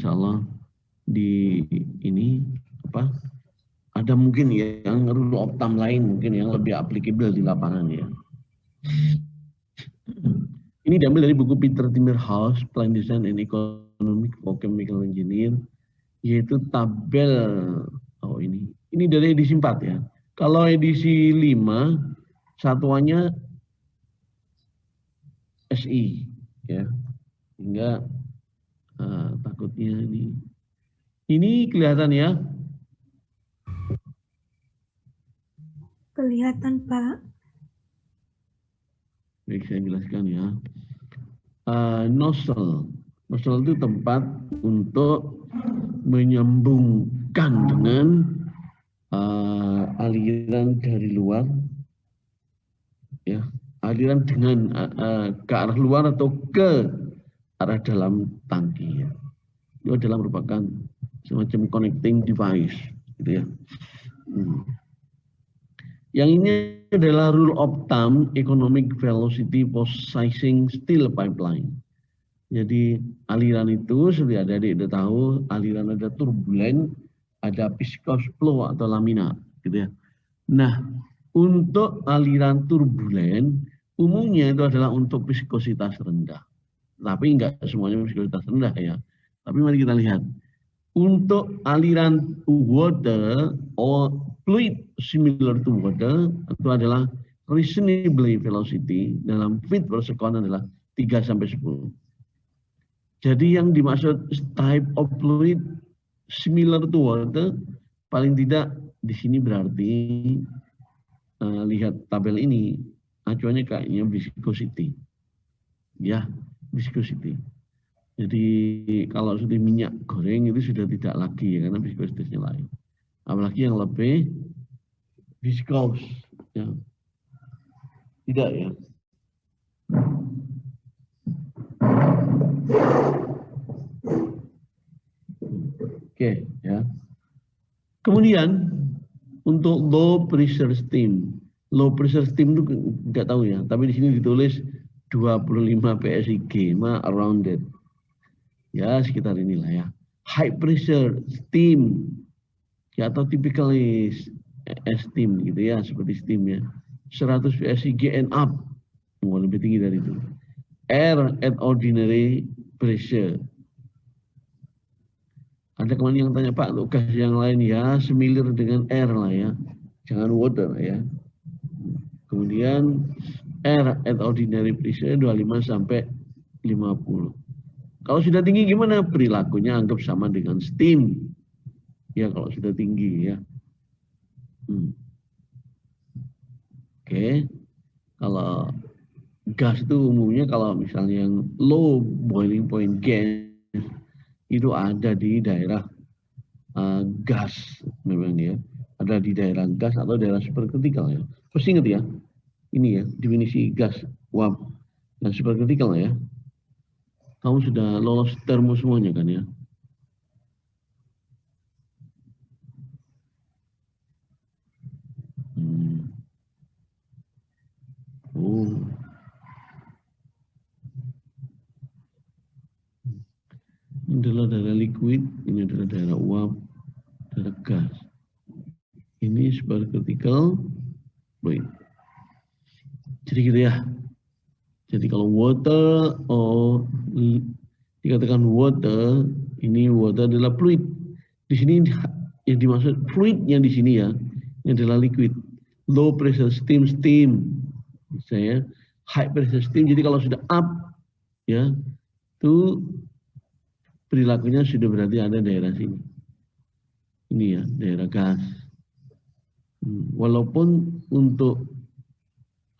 insya Allah di ini apa ada mungkin yang rule of thumb lain mungkin yang lebih applicable di lapangan ya. Ini diambil dari buku Peter Timmerhouse, Plan Design and Economic for Chemical Engineer, yaitu tabel, oh ini dari edisi 4 ya. Kalau edisi 5, satuannya SI, ya. Hingga takutnya ini kelihatan ya? Kelihatan, Pak. Baik, saya jelaskan ya. Nozzle itu tempat untuk menyambungkan dengan aliran dari luar, ya, aliran dengan ke arah luar atau ke arah dalam tangki. Ya. Itu adalah merupakan semacam connecting device, gitu ya. Yang ini adalah rule of thumb economic velocity for sizing steel pipeline. Jadi aliran itu seperti adik-adik sudah tahu, aliran ada turbulen, ada viscous flow atau lamina, gitu ya. Nah, untuk aliran turbulen umumnya itu adalah untuk viskositas rendah. Tapi enggak semuanya viskositas rendah ya. Tapi mari kita lihat. Untuk aliran water or fluid similar to water itu adalah reasonably velocity dalam feet per second adalah 3 sampai 10. Jadi yang dimaksud type of fluid similar to water paling tidak di sini berarti lihat tabel ini acuannya kayaknya viscosity. Ya, viscosity. Jadi kalau sudah minyak goreng itu sudah tidak lagi ya karena viskositasnya lain. Apalagi yang lebih viskos ya. Tidak ya. Oke ya. Kemudian untuk low pressure steam. Low pressure steam itu enggak tahu ya, tapi di sini ditulis 25 PSIG, around that. Ya, sekitar inilah ya. High pressure steam ya, atau typically steam gitu ya, seperti steam ya. 100 PSIG and up. Lebih tinggi dari itu. Air at ordinary pressure. Ada kemarin yang tanya, Pak, untuk gas yang lain ya, similar dengan air lah ya. Jangan water ya. Kemudian air at ordinary pressure 25 sampai 50. Kalau sudah tinggi gimana? Perilakunya anggap sama dengan steam. Ya kalau sudah tinggi ya. Oke. Kalau gas itu umumnya kalau misalnya yang low boiling point gas itu ada di daerah gas memang ya. Ada di daerah gas atau daerah superkritikal ya. Terus ingat ya. Ini ya definisi gas uap dan superkritikal ya. Kamu sudah lolos termo semuanya kan ya? Oh. Ini adalah daerah liquid, ini adalah daerah uap, daerah gas. Ini supercritical fluid. Jadi gitu ya. Jadi kalau water, dikatakan water, ini water adalah fluid. Di sini yang dimaksud fluidnya di sini ya, ini adalah liquid. Low pressure steam, saya high pressure steam. Jadi kalau sudah up, ya, itu perilakunya sudah berarti ada daerah sini. Ini ya, daerah gas. Walaupun untuk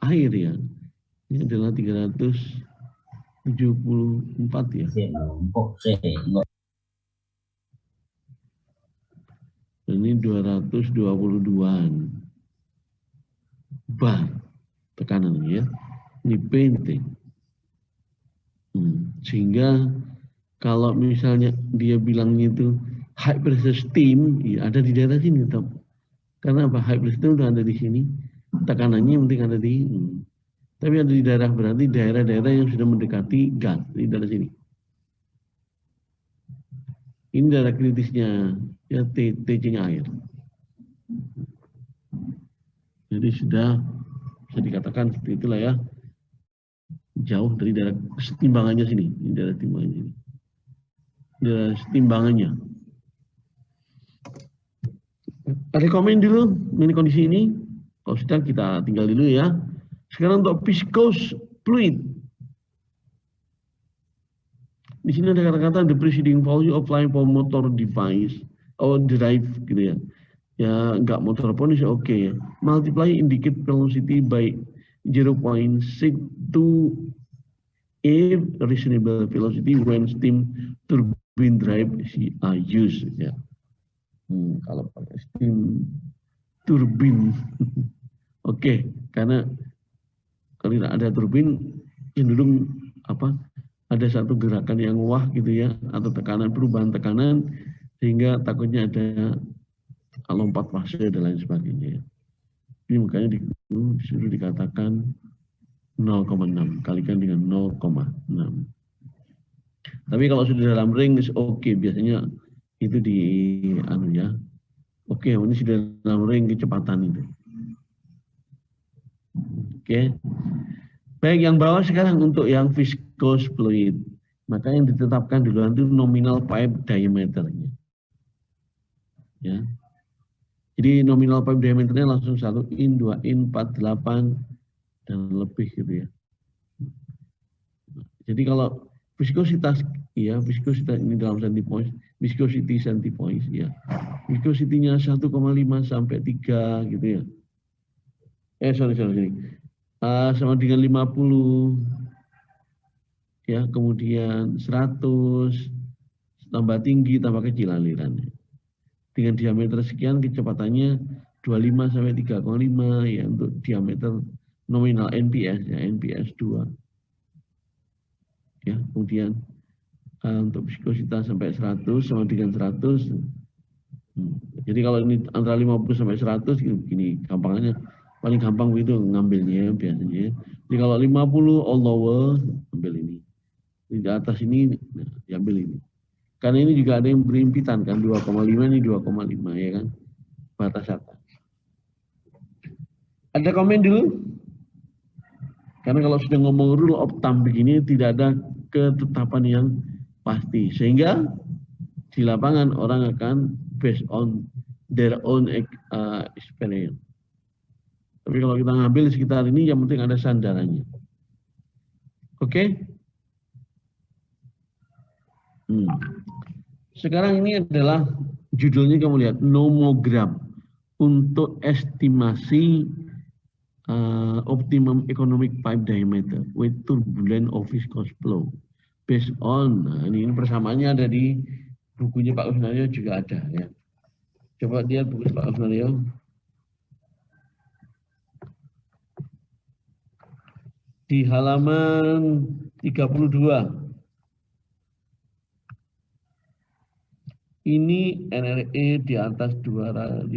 air ya, ini adalah 374 ya. Ini 222-an bar tekanan ya. Ini penting. Sehingga kalau misalnya dia bilangnya itu high pressure steam, ya ada di daerah sini tetap. Karena apa? High pressure steam udah ada di sini, tekanannya yang penting ada di ini. Tapi ada di daerah berarti daerah-daerah yang sudah mendekati gas di daerah sini. Ini daerah kritisnya, ya T-nya air. Jadi sudah bisa dikatakan seperti itulah ya, jauh dari daerah setimbangannya sini. Ini daerah timbangannya ini. Daerah setimbangannya. Ada komen dulu ini kondisi ini. Kalau sudah kita tinggal dulu ya. Sekarang untuk viscous fluid. Di sini ada kata-kata the preceding value apply for motor device or drive gitu ya. Ya enggak motor pun is oke ya. Multiply indicate velocity by 0.6 to a reasonable velocity when steam turbine drive are used ya. Kalau pakai steam turbine oke, karena kalau tidak ada turbin cenderung ada satu gerakan yang wah gitu ya, atau tekanan, perubahan tekanan, sehingga takutnya ada lompat fase dan lain sebagainya. Ini makanya disuruh dikatakan 0,6 kalikan dengan 0,6. Tapi kalau sudah dalam ring oke, biasanya itu di oke, ini sudah dalam ring kecepatan itu. Oke. Baik, yang bawah sekarang untuk yang viscous fluid. Maka yang ditetapkan duluan itu nominal pipe diameternya. Ya. Jadi nominal pipe diameternya langsung 1 in, 2 in, 4, 8, dan lebih gitu ya. Jadi kalau viskositas, ya viskositas ini dalam centipoise, viscosity centipoise, ya. Viskositinya 1,5 sampai 3 gitu ya. Sorry. Sama dengan 50, ya, kemudian 100, tambah tinggi, tambah kecil alirannya. Dengan diameter sekian, kecepatannya 25 sampai 3,5, ya, untuk diameter nominal NPS, ya, NPS 2. Ya, kemudian untuk viskositas sampai 100 sama dengan 100. Jadi kalau ini antara 50 sampai 100, gini gampangannya. Paling gampang begitu ngambilnya biasanya. Jadi kalau 50 all lower, ambil ini. Di atas ini, nah, diambil ini. Karena ini juga ada yang berimpitan kan, 2,5 ini 2,5 ya kan, batas atas. Ada komen dulu? Karena kalau sudah ngomong rule of thumb begini, tidak ada ketetapan yang pasti. Sehingga di lapangan orang akan based on their own experience. Tapi kalau kita ngambil sekitar ini, yang penting ada sandarannya. Oke? Sekarang ini adalah judulnya, kamu lihat, nomogram untuk estimasi optimum economic pipe diameter with turbulent or viscous flow based on. Nah, ini persamaannya ada di bukunya Pak Usnario juga ada ya. Coba lihat buku Pak Usnario. Di halaman 32. Ini NRE di atas 2100,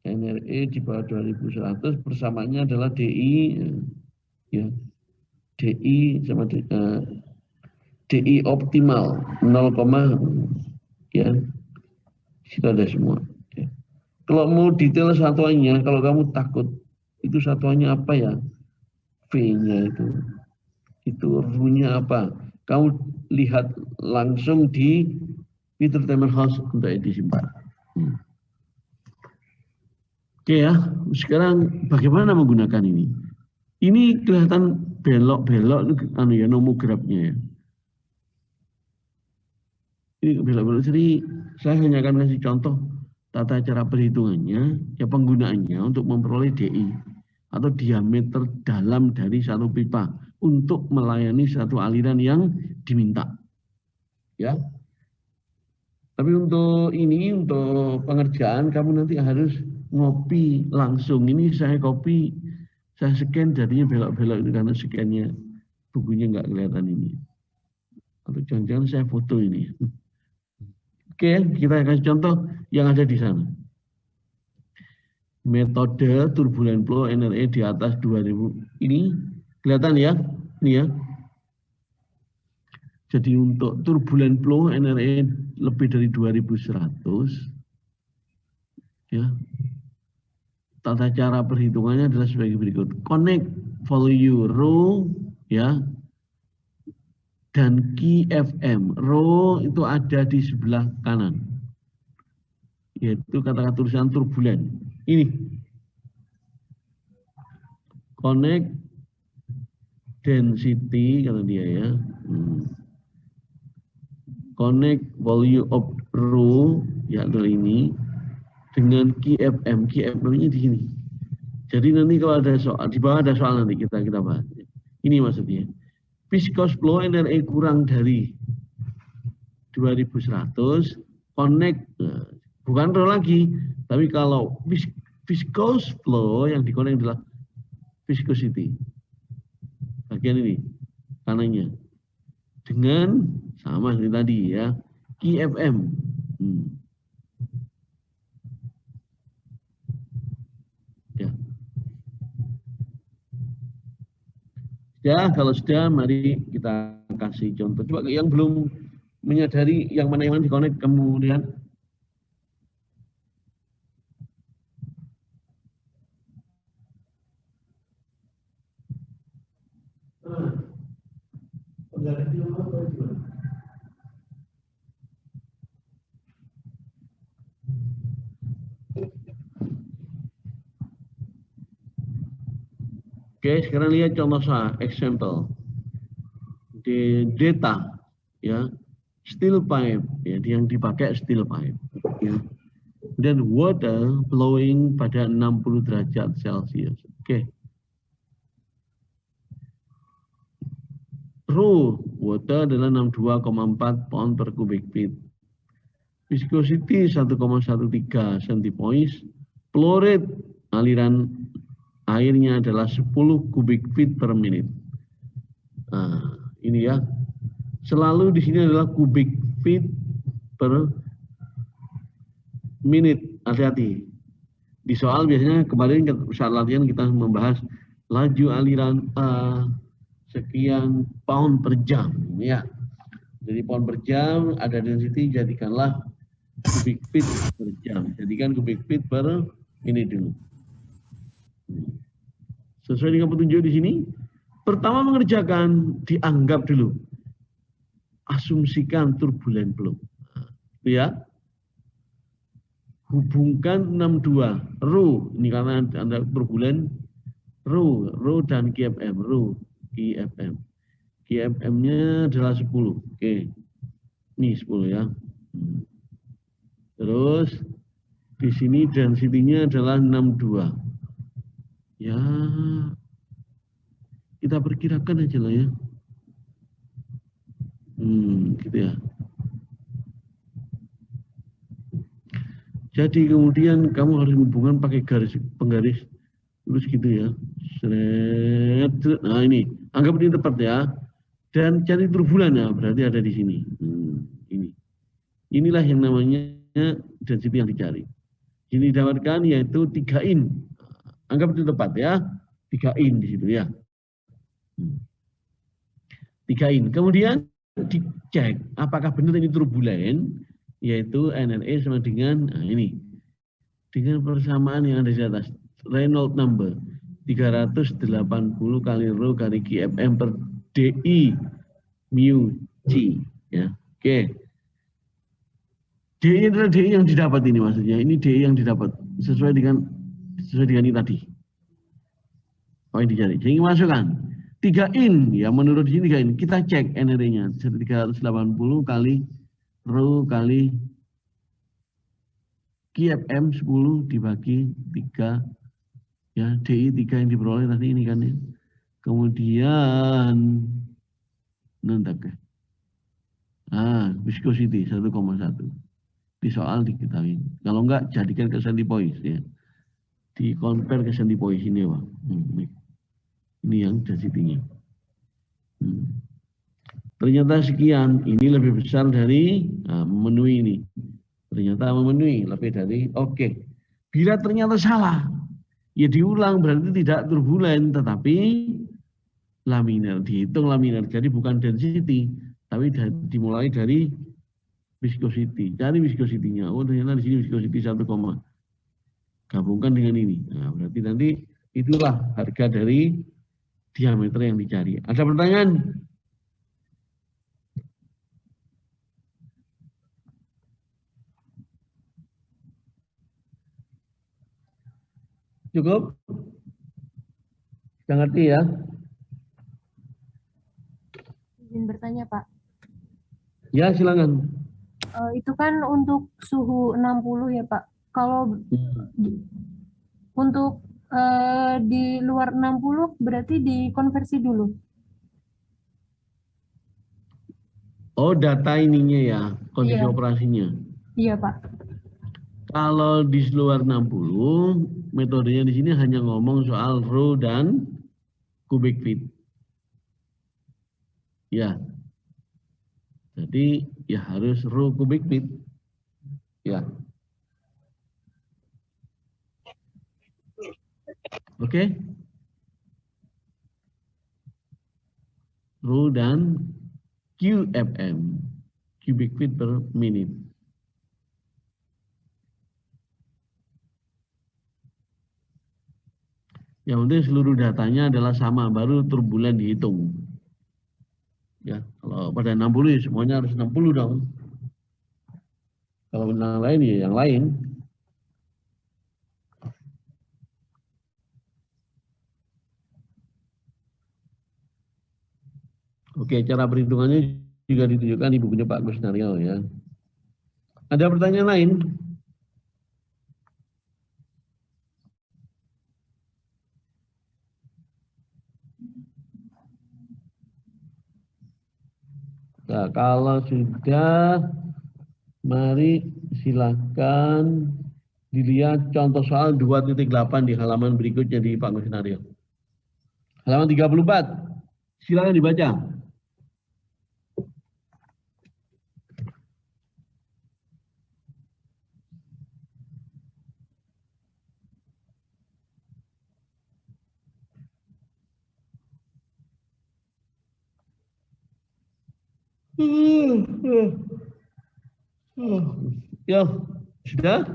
NRE di bawah 2100, persamaannya adalah DI, ya, DI sama DI optimal 0, ya, situ ada semua. Ya. Kalau mau detail satuannya, kalau kamu takut itu satuannya apa ya, V-nya itu R-nya apa, kamu lihat langsung di Peter Temerhaus untuk edisi 4. Oke ya, sekarang bagaimana menggunakan ini? Ini kelihatan belok-belok ya, nomografnya ya. Ini belok-belok, jadi saya hanya akan kasih contoh tata cara perhitungannya, ya penggunaannya untuk memperoleh DI atau diameter dalam dari satu pipa untuk melayani satu aliran yang diminta. Ya. Tapi untuk ini, untuk pengerjaan kamu nanti harus ngopi langsung. Ini saya copy, saya scan, jadinya belok-belok ini karena scannya bukunya nggak kelihatan ini. Atau jangan-jangan saya foto ini. Oke, kita kasih contoh yang ada di sana. Metode turbulent flow NRE di atas 2000 ini kelihatan ya, ini ya. Jadi untuk turbulent flow NRE lebih dari 2100 ya. Tata cara perhitungannya adalah sebagai berikut. Connect value rho ya dan KFM. Rho itu ada di sebelah kanan. Yaitu kata-kata tulisan turbulent. Ini. Connect density kata dia ya. Connect value of rho ya adalah ini dengan KFM. KFM-nya di sini. Jadi nanti kalau ada soal di bawah ada soal nanti kita bahas. Ini maksudnya. Viscous flow NRE kurang dari 2100 connect bukan rho lagi, tapi kalau viscous flow yang di-connect adalah viscosity. Bagian ini kanannya. Dengan sama seperti tadi ya, KFM. Ya. Ya, kalau sudah mari kita kasih contoh. Coba yang belum menyadari yang mana di-connect kemudian Oke, sekarang lihat contoh saya, example. Di data, ya, steel pipe, ya, yang dipakai steel pipe. Ya. Dan water flowing pada 60 derajat Celcius. Oke. Rho water adalah 62,4 pound per cubic feet. Viscosity 1,13 centipoise. Flow rate aliran airnya adalah 10 kubik feet per menit. Nah, ini ya. Selalu di sini adalah kubik feet per menit. Hati-hati. Di soal biasanya kemarin saat latihan kita membahas laju aliran sekian pound per jam. Ya. Jadi pound per jam ada density jadikanlah kubik feet per jam. Jadikan kubik feet per menit dulu. Sesuai dengan petunjuk di sini, pertama mengerjakan dianggap dulu. Asumsikan turbulent flow. Ya. Hubungkan 62 rho, ini karena Anda turbulent rho dan KFM, rho KFM. KFM-nya adalah 10. Oke. Ini 10 ya. Terus di sini density-nya adalah 62. Ya, kita perkirakan aja lah ya. Gitu ya. Jadi kemudian kamu harus hubungan pakai penggaris terus gitu ya. Seret. Nah ini, anggap ini tepat ya. Dan cari turbulen ya, berarti ada di sini. Ini. Inilah yang namanya density yang dicari. Ini didapatkan yaitu 3 in. Anggap itu tepat ya. 3 in di situ ya. 3 in. Kemudian dicek apakah benar ini turbulen, yaitu NRE sama dengan ini. Dengan persamaan yang ada di atas. Reynolds number 380 kali rho kali KFM per DI mu G ya. Oke. DI adalah DI yang didapat ini maksudnya. Ini DI yang didapat sesuai dengan ini tadi. Oh yang dicari. Jadi masukkan 3 in ya menurut sini 3 in. Kita cek NRE-nya 380 kali rho kali KFM 10 dibagi 3 ya, DI 3 yang diperoleh tadi ini kan ya. Kemudian nanti viscosity 1,1 di soal diketahui. Kalau enggak jadikan ke centipoise ya. Di compare ke centipoise ini Pak. Ini yang density-nya. Ternyata sekian, ini lebih besar dari memenuhi ini. Ternyata memenuhi lebih dari oke. Bila ternyata salah, ya diulang berarti tidak turbulen tetapi laminar, dihitung laminar. Jadi bukan density Tapi dimulai dari viscosity. Cari viscosity-nya. Oh, ternyata di sini viscosity 1, gabungkan dengan ini. Nah, berarti nanti itulah harga dari diameter yang dicari. Ada pertanyaan? Cukup? Sudah ngerti ya? Izin bertanya, Pak. Ya, silakan. Itu kan untuk suhu 60 ya, Pak. Kalau untuk di luar 60 berarti dikonversi dulu. Oh, data ininya ya, kondisi Iya. operasinya. Iya, Pak. Kalau di luar 60, metodenya di sini hanya ngomong soal row dan cubic feet. Ya. Jadi ya harus row cubic feet. Ya. Oke. Row dan QFM, cubic feet per minute. Yang penting seluruh datanya adalah sama, baru turbulen dihitung. Ya, kalau pada 60 ya semuanya harus 60 dong. Kalau yang lain ya yang lain. Oke, cara perhitungannya juga ditunjukkan di bukunya Pak Kusnaryo ya. Ada pertanyaan lain? Nah, kalau sudah, mari silakan dilihat contoh soal 2.8 di halaman berikutnya di Pak Kusnaryo. Halaman 34. Silakan dibaca. Ya, sudah?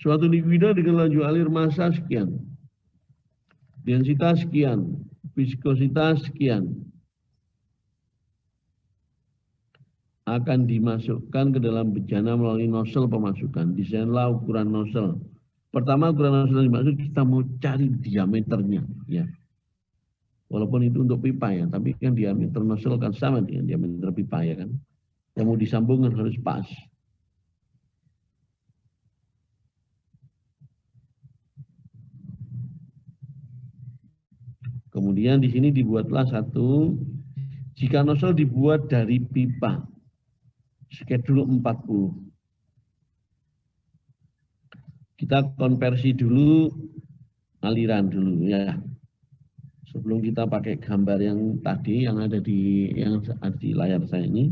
Suatu likuida dengan laju alir massa sekian, densitas sekian, viskositas sekian, akan dimasukkan ke dalam bejana melalui nozzle pemasukan. Desainlah ukuran nozzle. Pertama, ukuran nozzle yang dimaksud kita mau cari diameternya, ya. Walaupun itu untuk pipa ya, tapi kan diameter nozzle kan sama dengan diameter pipa ya kan. Yang mau disambungkan harus pas. Kemudian di sini dibuatlah satu, jika nozzle dibuat dari pipa, schedule 40. Kita konversi dulu aliran dulu ya. Sebelum kita pakai gambar yang tadi yang ada di layar saya ini,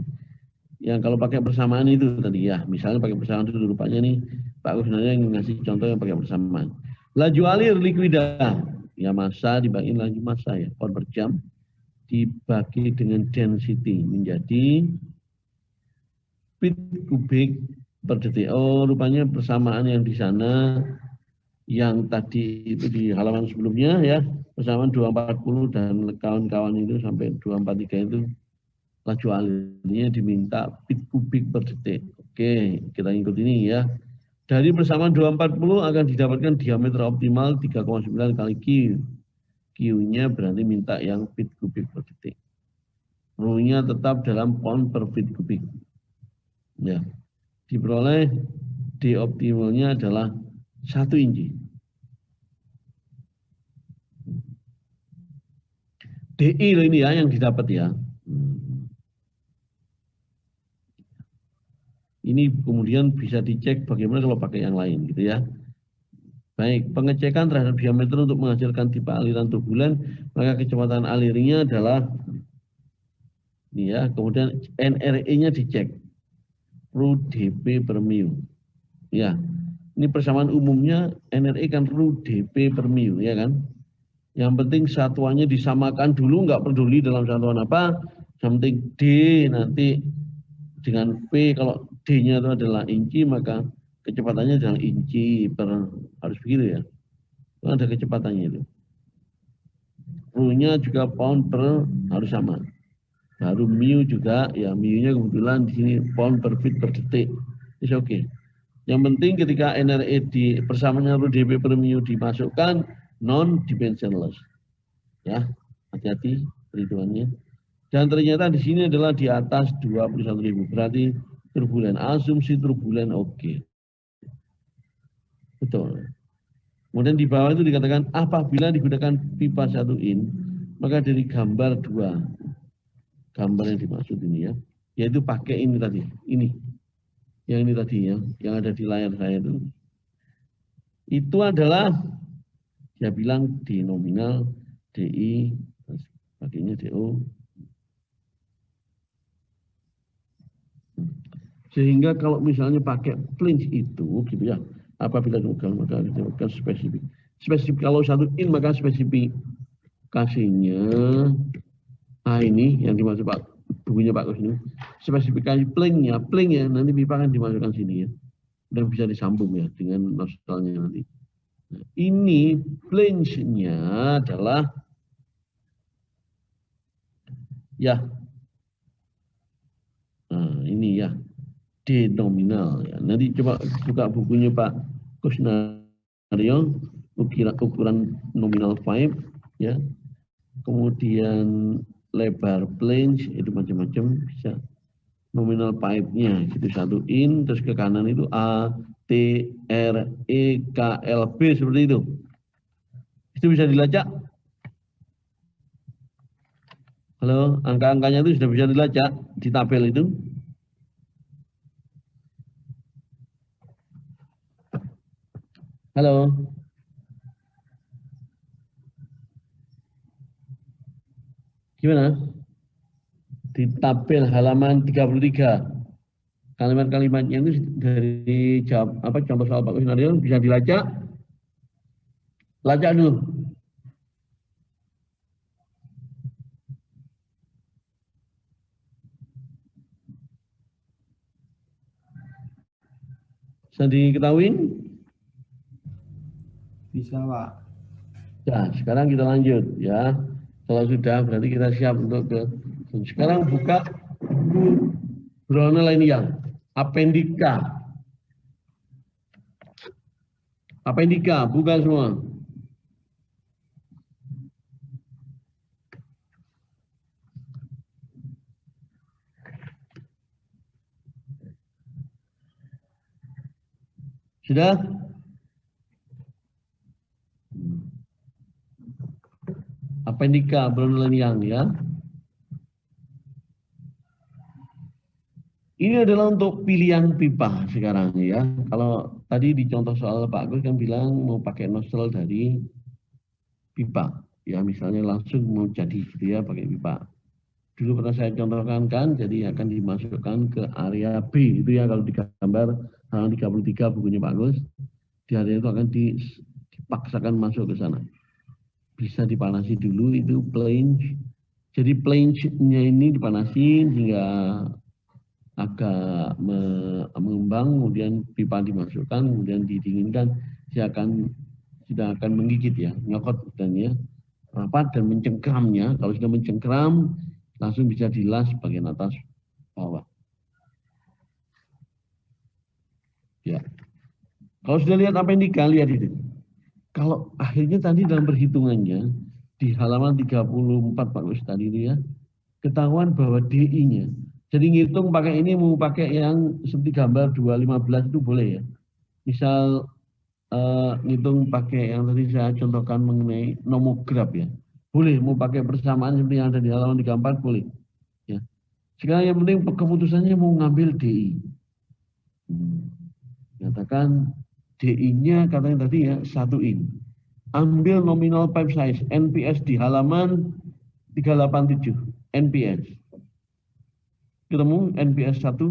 yang kalau pakai persamaan itu tadi ya, misalnya pakai persamaan itu rupanya nih Pak sebenarnya yang ngasih contoh yang pakai persamaan. Laju alir likuida, ya massa dibagi laju massa ya, pound per jam dibagi dengan density menjadi feet kubik per detik. Oh, rupanya persamaan yang di sana yang tadi itu di halaman sebelumnya ya, persamaan 240 dan kawan-kawan itu sampai 243 itu laju alirnya diminta feet kubik per detik. Oke, kita ikut ini ya. Dari persamaan 240 akan didapatkan diameter optimal 3,9 kali Q. Q-nya berarti minta yang feet kubik per detik. Rho-nya tetap dalam pound per feet kubik. Ya. Diperoleh D optimalnya adalah 1 inci. DI loh ini ya yang didapat ya. Ini kemudian bisa dicek bagaimana kalau pakai yang lain gitu ya. Baik, pengecekan terhadap diameter untuk menghasilkan tipe aliran turbulen, maka kecepatan alirnya adalah ini ya, kemudian NRE-nya dicek. Rho dp per mu. Ya. Ini persamaan umumnya NRE kan Rho dp per mu ya kan. Yang penting satuannya disamakan dulu, nggak peduli dalam satuan apa. Yang penting D nanti dengan P, kalau D-nya itu adalah inci, maka kecepatannya adalah inci per, harus begitu ya. Itu ada kecepatannya itu. Rule-nya juga pound per, harus sama. Baru mu juga, ya mu-nya kebetulan di sini pound per feet per detik. It's okay. Yang penting ketika NRE di persamaannya rho dp per mu dimasukkan non dimensionless. Ya, hati-hati perhitungannya. Dan ternyata di sini adalah di atas 21.000. Berarti turbulen, asumsi turbulen oke. Betul. Kemudian di bawah itu dikatakan apabila digunakan pipa 1 in, maka dari gambar 2, gambar yang dimaksud ini ya, yaitu pakai ini tadi, ini. Yang ini tadi ya, yang ada di layar saya itu adalah dia bilang di nominal, DI, pakainya DO. Sehingga kalau misalnya pakai flinch itu gitu ya, apabila gagal maka ditemukan spesifik. Spesifik kalau 1 in maka spesifikasinya, ini yang dimaksud Pak bukunya Pak Kus ini. Spesifikasi plingnya nanti pipa akan dimasukkan sini ya. Dan bisa disambung ya dengan nozzle-nya nanti. Nah, ini flinch-nya adalah ya. Nah, ini ya. D nominal ya. Nanti coba buka bukunya Pak Kusnario, ukuran nominal 5 ya. Kemudian lebar flange itu macam-macam bisa. Nominal pipe-nya itu 1 in, terus ke kanan itu A, T, R, E, K, L, B seperti itu. Itu bisa dilacak. Halo, angka-angkanya itu sudah bisa dilacak di tabel itu. Halo. Gimana? Di tabel halaman 33. Kalimat-kalimatnya itu dari contoh soal Pak Kusnario bisa dilacak. Lacak dulu. Bisa diketahui? Bisa, Pak. Ya, sekarang kita lanjut ya. Kalau sudah berarti kita siap untuk ke. Sekarang buka buku Brunel ini yang Appendika. Appendika, buka semua. Sudah? Appendika Brunel yang ya. Ini adalah untuk pilihan pipa sekarang ya. Kalau tadi di contoh soal Pak Agus kan bilang mau pakai nozzle dari pipa. Ya misalnya langsung mau jadi gitu ya pakai pipa. Dulu pernah saya contohkan kan, jadi akan dimasukkan ke area B itu ya kalau di gambar halaman 33 bukunya Pak Agus. Di area itu akan dipaksakan masuk ke sana. Bisa dipanasi dulu itu flange. Jadi flange-nya ini dipanasin hingga agak mengembang, kemudian pipa dimasukkan, kemudian didinginkan, dia sudah akan menggigit ya, nyokot dan ya, rapat dan mencengkramnya. Kalau sudah mencengkram, langsung bisa dilas bagian atas bawah. Ya. Kalau sudah lihat appendika, lihat itu. Kalau akhirnya tadi dalam perhitungannya di halaman 34 Pak Gus tadi itu ya, ketahuan bahwa DI-nya. Jadi ngitung pakai ini mau pakai yang seperti gambar 215 itu boleh ya. Misal ngitung pakai yang tadi saya contohkan mengenai nomograf ya. Boleh, mau pakai persamaan seperti yang ada di halaman 34 boleh. Ya. Sekarang yang penting keputusannya mau ngambil DI. Nyatakan DI-nya katanya tadi ya 1 in. Ambil nominal pipe size NPS di halaman 387 NPS. Ketemu NPS 1?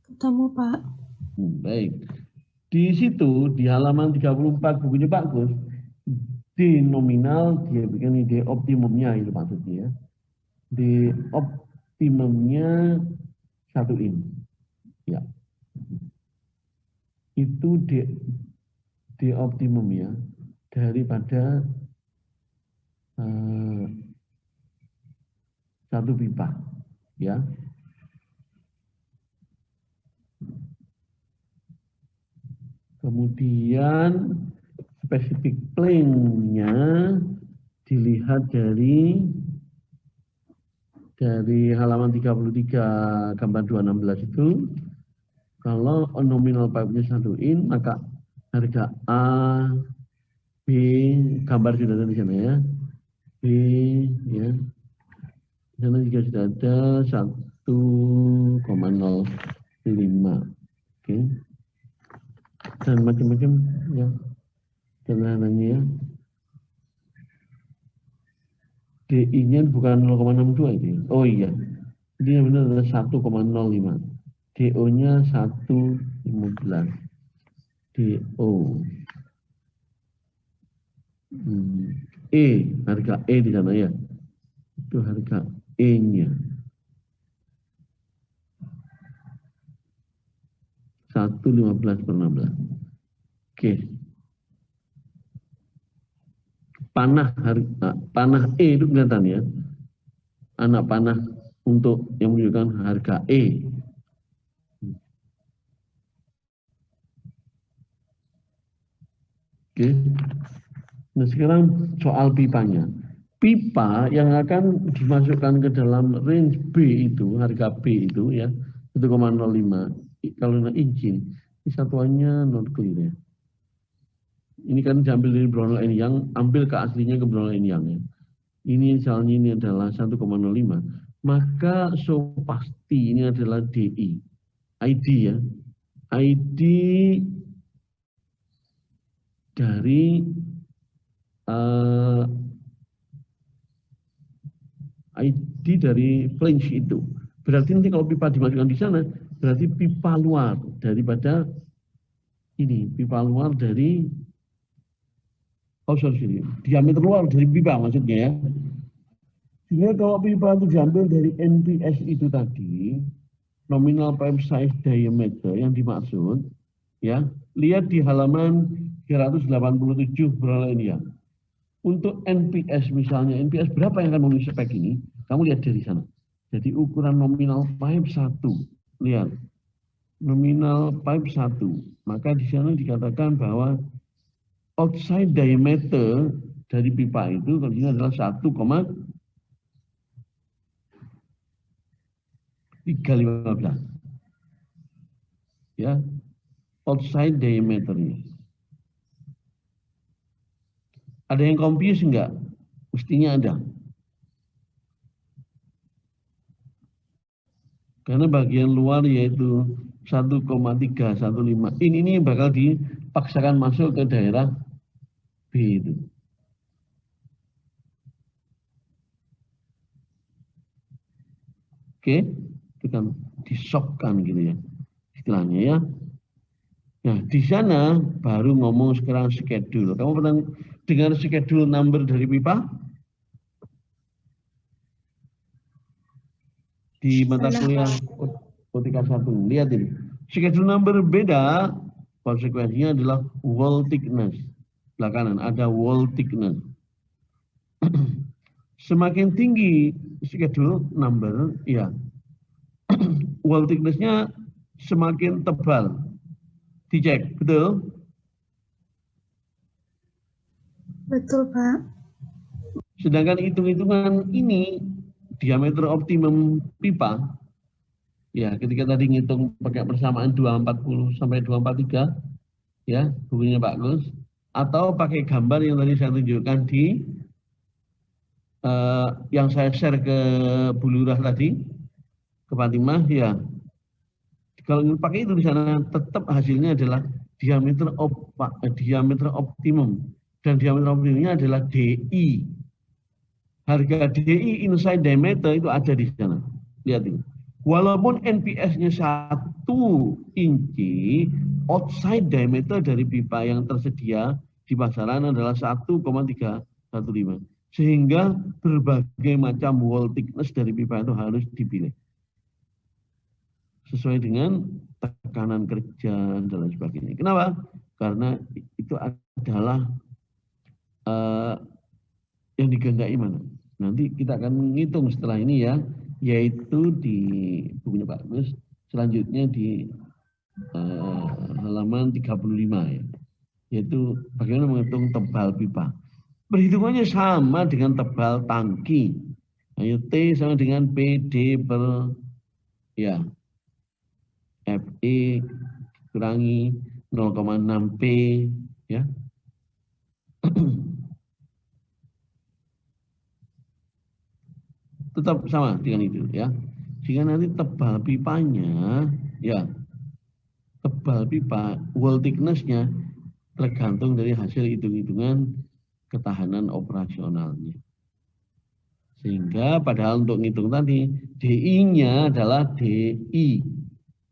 Ketemu, Pak. Baik. Di situ di halaman 34 bukunya Pak Gus, D nominal dia bikin D optimumnya itu maksudnya ya. D optimumnya 1 in. Ya. Itu D optimum ya daripada 1 pipa ya. Kemudian spesifik plane-nya dilihat dari halaman 33 gambar 216 itu. Kalau nominal pipe-nya 1 in, maka harga A, B, gambar sudah ada di sana ya. B, ya. Di sana juga sudah ada 1,05. Oke. Dan macam-macam ya. Sederhananya ya. DI-nya bukan 0,62 itu ya. Oh iya. Ini yang benar adalah 1,05. DO-nya 1,15. DO. E, harga E di sana ya. Itu harga E-nya. 1,15/16. Oke. Panah E itu kelihatan ya. Anak panah untuk yang menunjukkan harga E. Oke. Nah sekarang soal pipanya. Pipa yang akan dimasukkan ke dalam range B itu, harga B itu ya, 1,05. Kalau inci, ini satuannya not clear ya. Ini kan diambil dari Brownell and Young, ambil ke aslinya ke Brownell and Young ya. Ini misalnya ini adalah 1,05. Maka so pasti ini adalah DI. ID ya. ID dari ID dari flange itu. Berarti nanti kalau pipa dimasukkan di sana, berarti pipa luar daripada ini, pipa luar dari diameter luar dari pipa maksudnya ya. Sehingga kalau pipa itu diambil dari NPS itu tadi, nominal pipe size diameter yang dimaksud, ya, lihat di halaman 387 Brownell and Young. Untuk NPS misalnya, NPS berapa yang akan memenuhi spek ini? Kamu lihat dari sana. Jadi ukuran nominal pipe 1, lihat. Nominal pipe 1, maka di sana dikatakan bahwa outside diameter dari pipa itu kalau ini adalah 1,315. Ya, outside diameternya. Ada yang confuse enggak? Mestinya ada. Karena bagian luar yaitu 1,315. Ini bakal dipaksakan masuk ke daerah B itu. Oke, itu kan disokkan gitu ya. Istilahnya ya. Nah, di sana baru ngomong sekarang schedule. Kamu pernah dengar schedule number dari pipa? Di mata kuliah Otika 1. Lihat ini. Schedule number beda, konsekuensinya adalah wall thickness. Belakangan ada wall thickness. Semakin tinggi schedule number, ya, wall thickness-nya semakin tebal. Dicek, betul? Betul, Pak. Sedangkan hitung-hitungan ini, diameter optimum pipa, ya ketika tadi ngitung pakai persamaan 240 sampai 243, ya, bukunya Pak Gus, atau pakai gambar yang tadi saya tunjukkan di, yang saya share ke Bu Lurah tadi, ke Fatimah, ya. Kalau pakai itu di sana tetap hasilnya adalah diameter optimum dan diameter optimumnya adalah DI. Harga DI inside diameter itu ada di sana. Lihat ini. Walaupun NPS-nya 1 inci, outside diameter dari pipa yang tersedia di pasaran adalah 1,315. Sehingga berbagai macam wall thickness dari pipa itu harus dipilih. Sesuai dengan tekanan kerja dan lain sebagainya. Kenapa? Karena itu adalah yang dikehendaki mana. Nanti kita akan menghitung setelah ini ya, yaitu di bukunya Pak Gus, selanjutnya di halaman 35 ya, yaitu bagaimana menghitung tebal pipa. Perhitungannya sama dengan tebal tangki. Ayo T sama dengan PD per ya FE kurangi 0,6 P ya. Tetap sama dengan itu ya. Jika nanti tebal pipanya ya, tebal pipa wall thickness-nya tergantung dari hasil hitung-hitungan ketahanan operasionalnya. Sehingga padahal untuk ngitung tadi DI-nya adalah DI,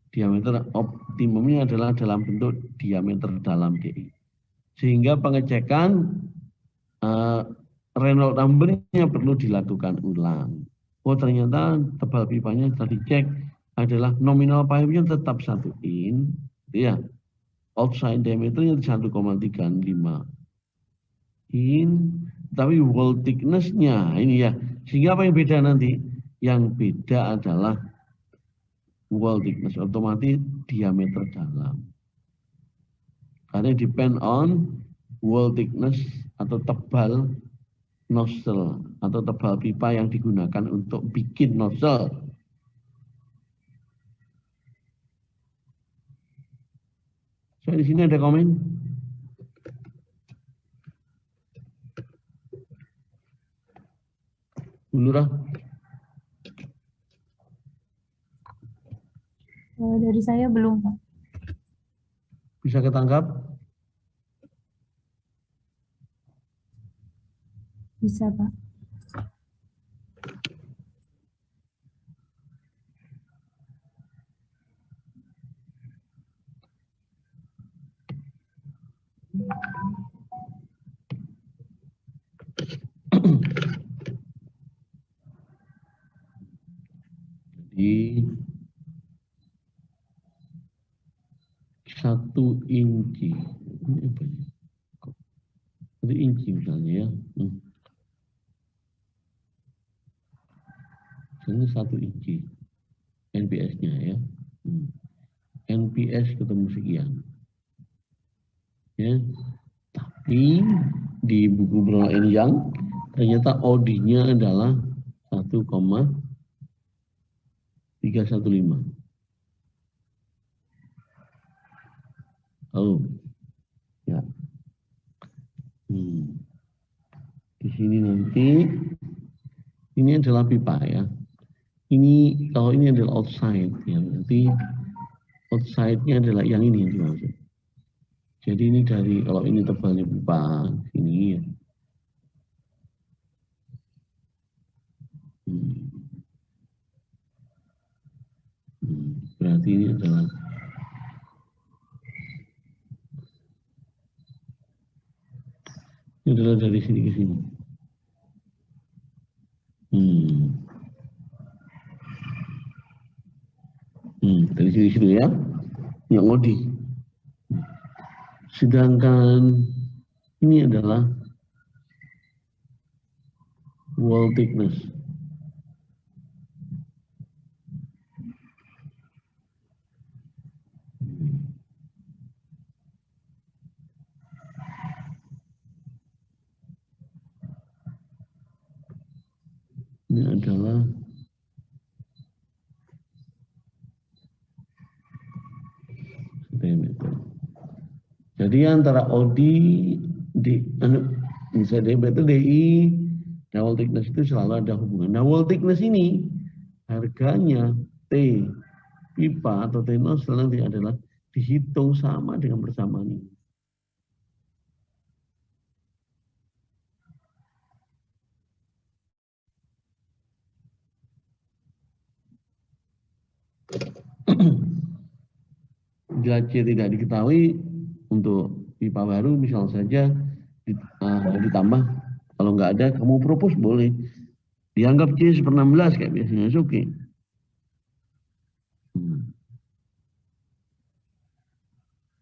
diameter optimumnya adalah dalam bentuk diameter dalam DI. Sehingga pengecekan Reynolds number-nya perlu dilakukan ulang. Oh ternyata tebal pipanya setelah dicek adalah nominal pipe-nya tetap 1 in, ya. Outside diameter-nya 1,35 in, tapi wall thickness-nya ini ya. Sehingga apa yang beda nanti? Yang beda adalah wall thickness, otomatis diameter dalam. Karena depend on wall thickness atau tebal nozzle atau tebal pipa yang digunakan untuk bikin nozzle. So, di sini ada komen. Bu Lurah. Dari saya belum, Pak. Bisa ketangkap? Bisa, Pak. Jadi 1 inci. Ini apa ya? 1 inci misalnya ya. Misalnya 1 inci NPS-nya ya. NPS ketemu sekian. Ya. Tapi di buku Brown & Young ternyata OD-nya adalah 1,315. Oh, ya. Di sini nanti ini adalah pipa ya. Ini kalau ini adalah outside ya, nanti outside-nya adalah yang ini yang dimaksud. Jadi ini dari kalau ini tebalnya pipa ini ya. Berarti ini adalah dari sini ke sini. Dari sini ya, yang OD. Sedangkan ini adalah wall thickness. Ini adalah diameter. Jadi antara OD di misalnya diameter DI dan wall thickness itu selalu ada hubungan. Nah, wall thickness ini harganya T pipa atau T nozzle nanti adalah dihitung sama dengan persamaan ini. Bila C tidak diketahui, untuk pipa baru misal saja ditambah, kalau nggak ada kamu propose boleh. Dianggap C 1/16 kayak biasanya, oke. Okay.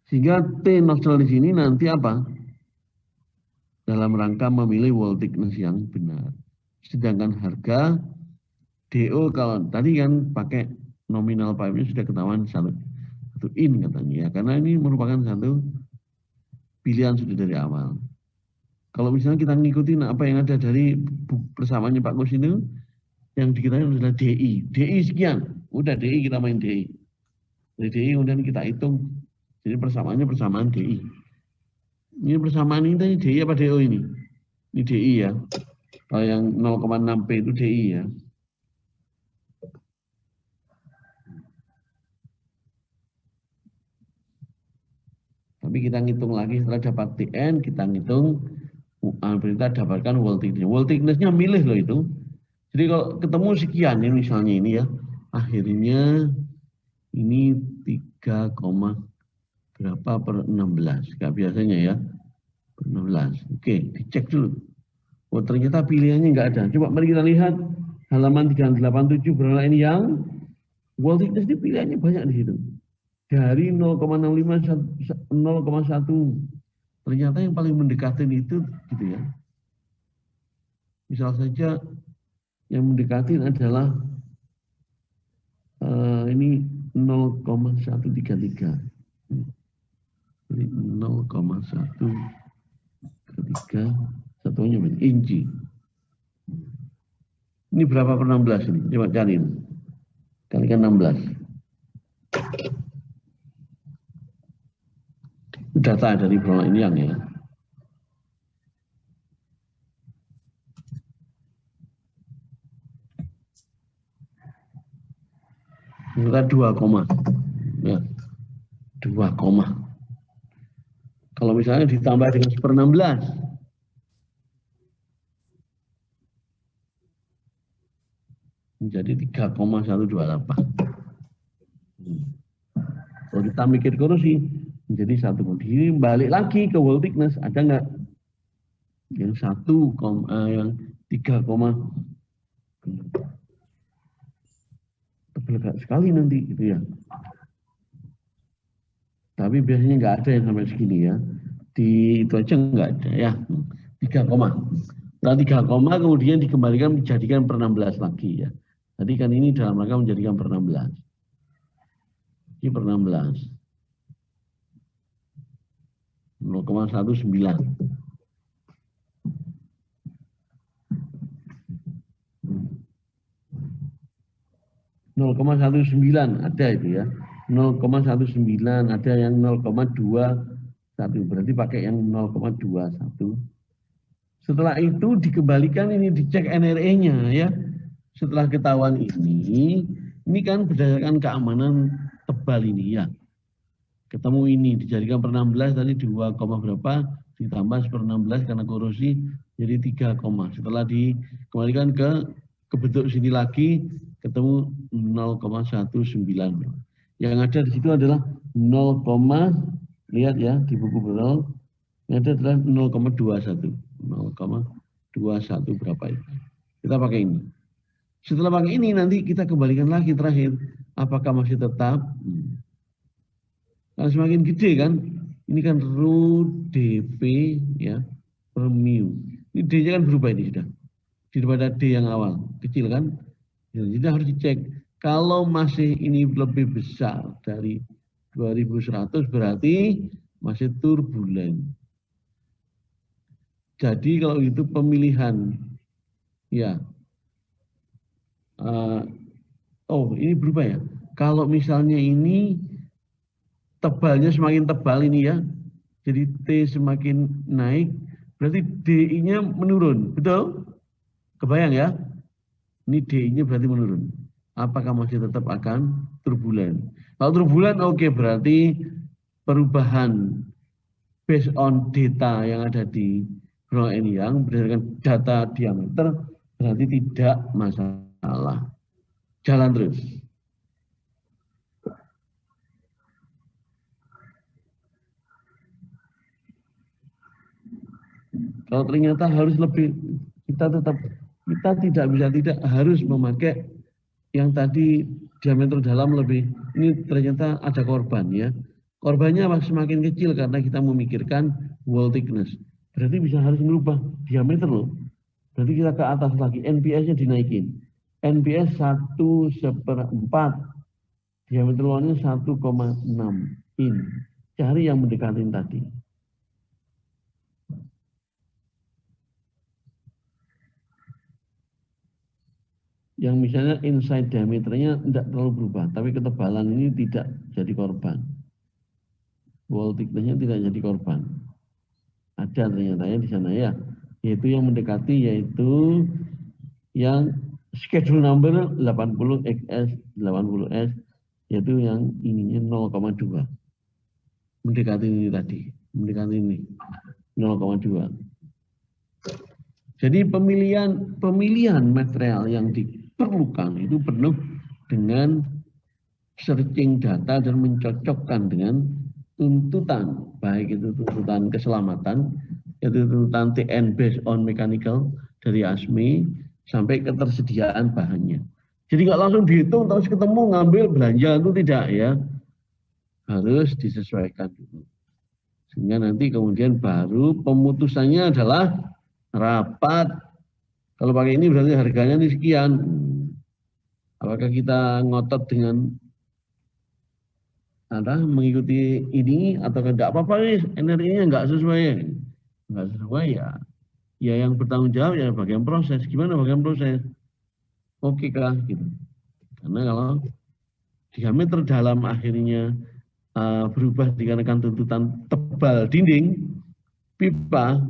Sehingga T nostril di sini nanti apa? Dalam rangka memilih wall thickness yang benar. Sedangkan harga DO kalau tadi kan pakai nominal pipe-nya sudah ketahuan satu in katanya ya, karena ini merupakan satu pilihan sudah dari awal. Kalau misalnya kita ngikutin apa yang ada dari persamaannya Pak Kus itu, yang diketahui adalah DI. DI sekian, udah DI kita main DI. Dari DI kemudian kita hitung, jadi persamaannya persamaan DI. Ini persamaan ini DI apa DO ini? Ini DI ya. Kalau yang 0,6P itu DI ya. Tapi kita ngitung lagi setelah dapat TN, kita ngitung kita dapatkan wall thickness. Wall thickness-nya milih loh itu. Jadi kalau ketemu sekian ini misalnya ini ya, akhirnya ini 3, berapa per 16. Gak biasanya ya, per 16. Oke, dicek dulu. Oh ternyata pilihannya nggak ada. Coba mari kita lihat halaman 387 berapa ini yang wall thickness ini pilihannya banyak di situ. Dari 0,65 0,1 ternyata yang paling mendekatin itu gitu ya. Misal saja yang mendekatin adalah ini 0,133. Jadi 0,133 satunya inci. Ini berapa per 16 ini? Coba cari. Kalikan 16. Data dari Bro ini yang ya. Kita 2, ya. 2, kalau misalnya ditambah dengan 1/16 menjadi 3,128. Kalau kita mikir korupsi menjadi 1. Ini balik lagi ke wall thickness, ada nggak yang 1, yang 3, tebal sekali nanti gitu ya. Tapi biasanya nggak ada yang sampai segini ya. Di itu aja nggak ada ya. 3, nah 3, kemudian dikembalikan menjadikan per 16 lagi ya. Tadi kan ini dalam rangka menjadikan per 16. Ini per 16. 0,19. ada itu ya. 0,19 ada yang 0,21 berarti pakai yang 0,21. Setelah itu dikembalikan ini dicek NRE-nya ya. Setelah ketahuan ini kan berdasarkan keamanan tebal ini ya. Ketemu ini dijadikan per 16 tadi 2, berapa ditambah per 16 karena korosi jadi 3, setelah dikembalikan ke bentuk sini lagi ketemu 0,19. Yang ada di situ adalah 0, lihat ya di buku beral yang ada adalah 0,21 berapa itu. Kita pakai ini. Setelah pakai ini nanti kita kembalikan lagi terakhir apakah masih tetap. Kalau semakin gede kan, ini kan rho dp ya per mu. Ini D-nya kan berubah ini sudah. Daripada D yang awal, kecil kan. Jadi harus dicek. Kalau masih ini lebih besar dari 2100 berarti masih turbulen. Jadi kalau itu pemilihan ya. Ini berubah ya. Kalau misalnya ini tebalnya semakin tebal ini ya, jadi T semakin naik, berarti DI-nya menurun, betul? Kebayang ya? Ini DI-nya berarti menurun. Apakah masih tetap akan turbulen? Kalau turbulen, oke, berarti perubahan based on data yang ada di Bro ini yang berdasarkan data diameter, berarti tidak masalah. Jalan terus. Kalau ternyata harus lebih, kita tidak bisa tidak harus memakai yang tadi diameter dalam lebih. Ini ternyata ada korban ya. Korbannya semakin kecil karena kita memikirkan wall thickness. Berarti bisa harus merubah diameter loh. Berarti kita ke atas lagi, NPS-nya dinaikin. NPS 1/4, diameter wallnya 1,6 in. Cari yang mendekatin tadi. Yang misalnya inside diameternya tidak terlalu berubah, tapi ketebalan ini tidak jadi korban. Wall thickness-nya tidak jadi korban. Ada ternyata ya di sana ya, yaitu yang mendekati, yaitu yang schedule number 80XS, 80S, yaitu yang ininya 0,2. Mendekati ini tadi, mendekati ini 0,2. Jadi pemilihan material yang diperlukan itu penuh dengan searching data dan mencocokkan dengan tuntutan, baik itu tuntutan keselamatan, yaitu tuntutan TN based on mechanical dari ASME, sampai ketersediaan bahannya. Jadi nggak langsung dihitung terus ketemu ngambil belanja, itu tidak ya, harus disesuaikan dulu. Sehingga nanti kemudian baru pemutusannya adalah rapat. Kalau pakai ini berarti harganya ini sekian. Apakah kita ngotot dengan mengikuti ini atau tidak apa-apa nih, energinya nggak sesuai ya. Ya yang bertanggung jawab ya bagian proses. Gimana bagian proses? Oke kah gitu. Karena kalau diameter dalam akhirnya berubah dikarenakan tuntutan tebal dinding pipa,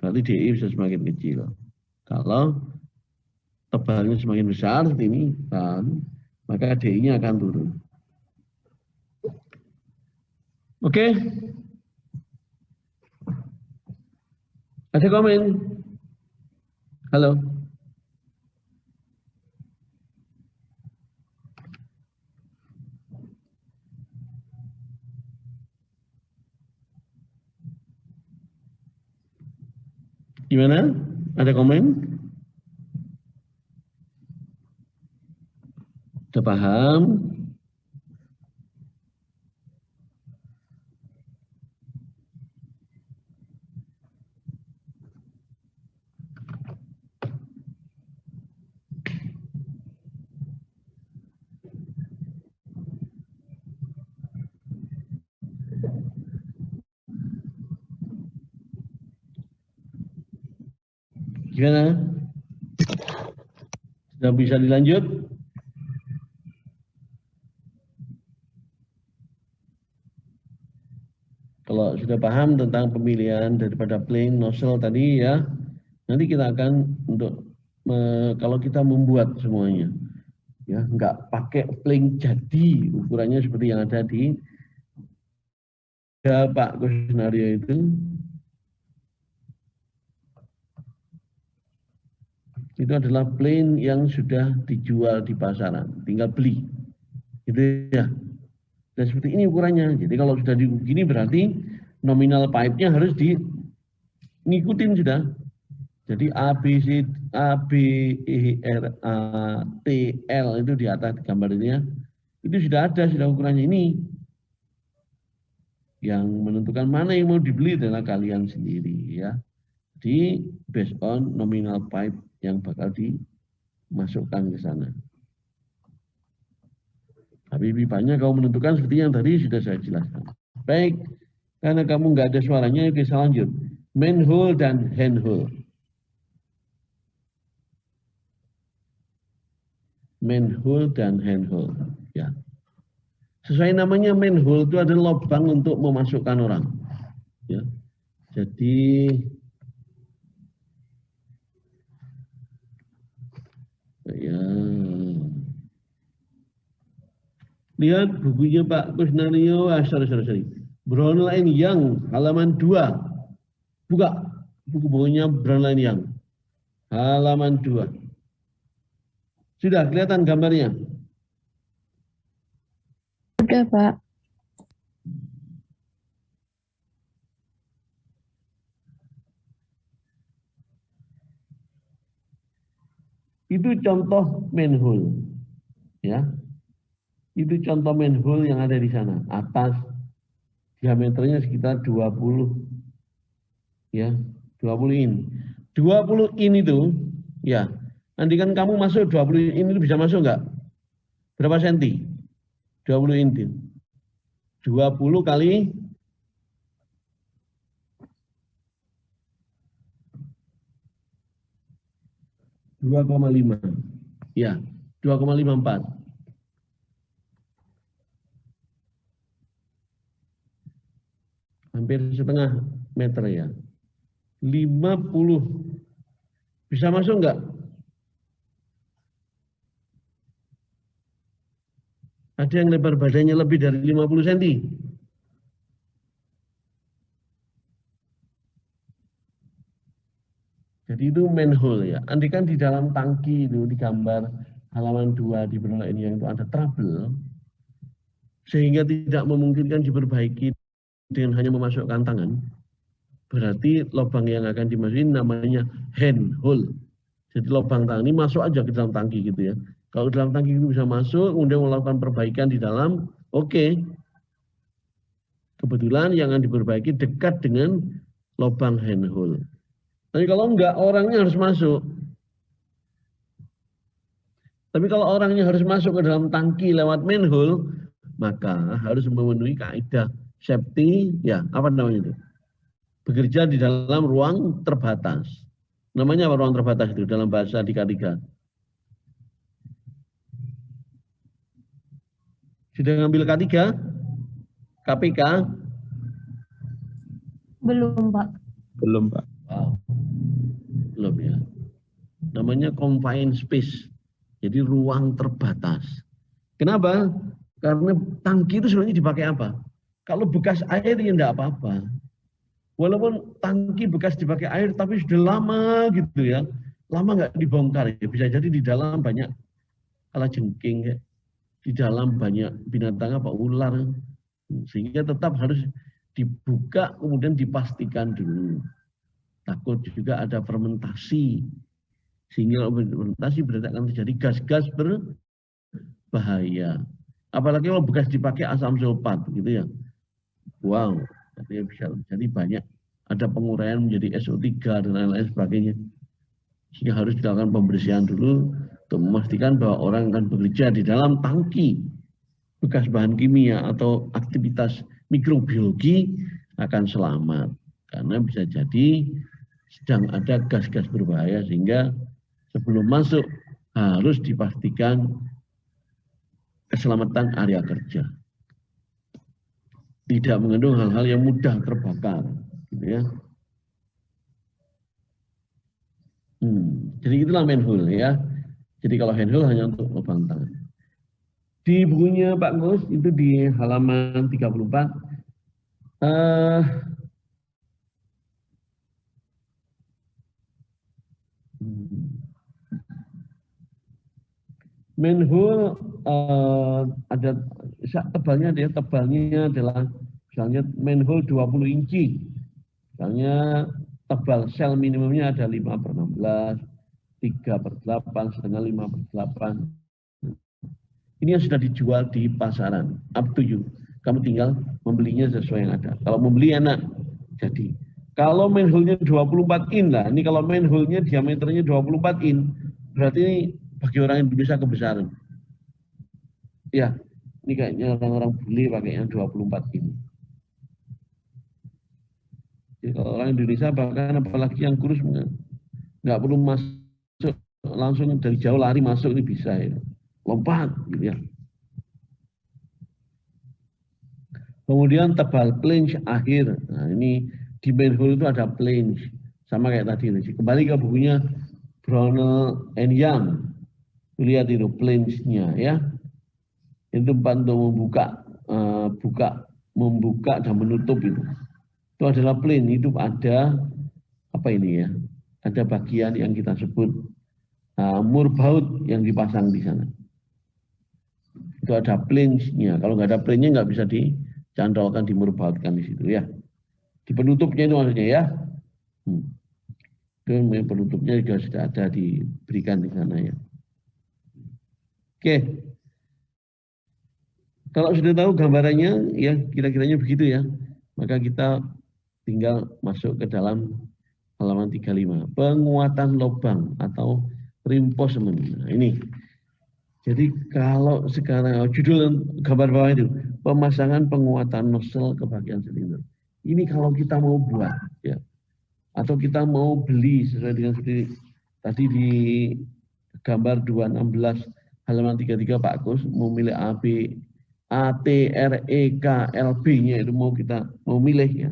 berarti DI bisa semakin kecil. Kalau tebalnya semakin besar seperti ini, maka DI-nya akan turun. Oke. Ada komen? Halo. Gimana? Ada komen? Sudah paham? Gimana? Sudah bisa dilanjut? Kalau sudah paham tentang pemilihan daripada plane nozzle tadi ya, nanti kita akan kalau kita membuat semuanya, ya nggak pakai plane jadi ukurannya seperti yang ada di Pak Kusnario itu adalah plane yang sudah dijual di pasaran, tinggal beli, gitu ya. Dan seperti ini ukurannya. Jadi kalau sudah begini berarti nominal pipe-nya harus ngikutin sudah. Jadi A, B, C, A, B, E, R, A, T, L itu di atas gambar ini ya. Itu sudah ada, sudah ukurannya ini. Yang menentukan mana yang mau dibeli adalah kalian sendiri ya. Jadi based on nominal pipe yang bakal dimasukkan ke sana. Tapi pipanya kamu menentukan seperti yang tadi sudah saya jelaskan. Baik, karena kamu nggak ada suaranya, oke saya lanjut. Manhole dan handhole. Manhole dan handhole. Ya. Sesuai namanya manhole itu adalah lubang untuk memasukkan orang. Ya. Jadi ya. Lihat bukunya Pak Kusnario, sorry. Brown Line Young, halaman 2. Buka buku-bukunya Brown Line Young. Halaman 2. Sudah kelihatan gambarnya? Sudah, Pak. Itu contoh manhole, ya. Itu contoh manhole yang ada di sana. Atas diameternya sekitar 20, ya, 20 in. 20 in itu, ya. Nanti kan kamu masuk 20 in itu bisa masuk nggak? Berapa senti? 20 in. 20 kali 2,5. Ya, 2,54. Hampir setengah meter ya. 50. Bisa masuk nggak? Ada yang lebar badannya lebih dari 50 cm. Jadi itu manhole ya. Andai kan di dalam tangki itu di gambar halaman 2 di benua ini yang itu ada trouble, sehingga tidak memungkinkan diperbaiki dengan hanya memasukkan tangan, berarti lubang yang akan dimasukin namanya handhole. Jadi lubang tangan ini masuk aja ke dalam tangki gitu ya. Kalau dalam tangki itu bisa masuk, kemudian melakukan perbaikan di dalam, oke. Kebetulan yang akan diperbaiki dekat dengan lubang handhole. Tapi kalau enggak, orangnya harus masuk. Tapi kalau orangnya harus masuk ke dalam tangki lewat manhole, maka harus memenuhi kaidah safety, ya apa namanya itu? Bekerja di dalam ruang terbatas. Namanya apa ruang terbatas itu dalam bahasa Dika-Dika? Sudah ngambil K3? KPK? Belum, Pak. Belum, Pak. Wow. Belum ya. Namanya confined space. Jadi ruang terbatas. Kenapa? Karena tangki itu sebenarnya dipakai apa? Kalau bekas air ya enggak apa-apa. Walaupun tangki bekas dipakai air tapi sudah lama gitu ya. Lama nggak dibongkar ya. Bisa jadi di dalam banyak kalajengking ya. Di dalam banyak binatang apa ular. Sehingga tetap harus dibuka kemudian dipastikan dulu. Takut juga ada fermentasi. Sehingga fermentasi berarti akan terjadi gas-gas berbahaya. Apalagi kalau bekas dipakai asam sulfat gitu ya. Wow, artinya bisa terjadi banyak. Ada penguraian menjadi SO3 dan lain-lain sebagainya. Sehingga harus dilakukan pembersihan dulu untuk memastikan bahwa orang akan bekerja di dalam tangki bekas bahan kimia atau aktivitas mikrobiologi akan selamat. Karena bisa jadi sedang ada gas-gas berbahaya sehingga sebelum masuk harus dipastikan keselamatan area kerja. Tidak mengandung hal-hal yang mudah terbakar, gitu ya. Jadi itulah manhole ya. Jadi kalau handhole hanya untuk lubang tangan. Di bukunya Pak Gus itu di halaman 34. Manhole ada tebalnya, tebalnya adalah misalnya manhole 20 inci. Misalnya tebal sel minimumnya ada 5/16, 3/8, setengah 5/8. Ini yang sudah dijual di pasaran, up to you. Kamu tinggal membelinya sesuai yang ada. Kalau membeli enak, jadi. Kalau manhole-nya 24 in lah, ini kalau manhole-nya diameternya 24 in, berarti ini bagi orang Indonesia kebesaran. Ya, ini kayaknya orang-orang beli pakai yang 24 in. Jadi kalau orang Indonesia bahkan apalagi yang kurus nggak perlu masuk langsung dari jauh lari masuk ini bisa ya. Lompat gitu ya. Kemudian tebal flange akhir. Nah, ini di manhole itu ada flange sama kayak tadi. Kembali ke bukunya Brownell and Young. Lihat itu flange-nya ya. Itu tempat untuk membuka dan menutup itu. Itu adalah plane, itu ada apa ini ya? Ada bagian yang kita sebut murbaut yang dipasang di sana. Itu ada plane-nya. Kalau nggak ada plane-nya nggak bisa dicantolkan, dimurbautkan di situ ya. Di penutupnya itu maksudnya ya. Dan penutupnya juga sudah ada diberikan di sana ya. Oke. Kalau sudah tahu gambarannya, ya kira-kiranya begitu ya. Maka kita tinggal masuk ke dalam halaman 35. Penguatan lubang atau reinforcement. Nah, ini. Jadi kalau sekarang judul gambar bawah itu, pemasangan penguatan nozzle ke bagian silinder. Ini kalau kita mau buat, ya, atau kita mau beli sesuai dengan seperti tadi di gambar 216 halaman 33 Pak Kus, mau milih AB, ATREKLB-nya itu mau milih ya.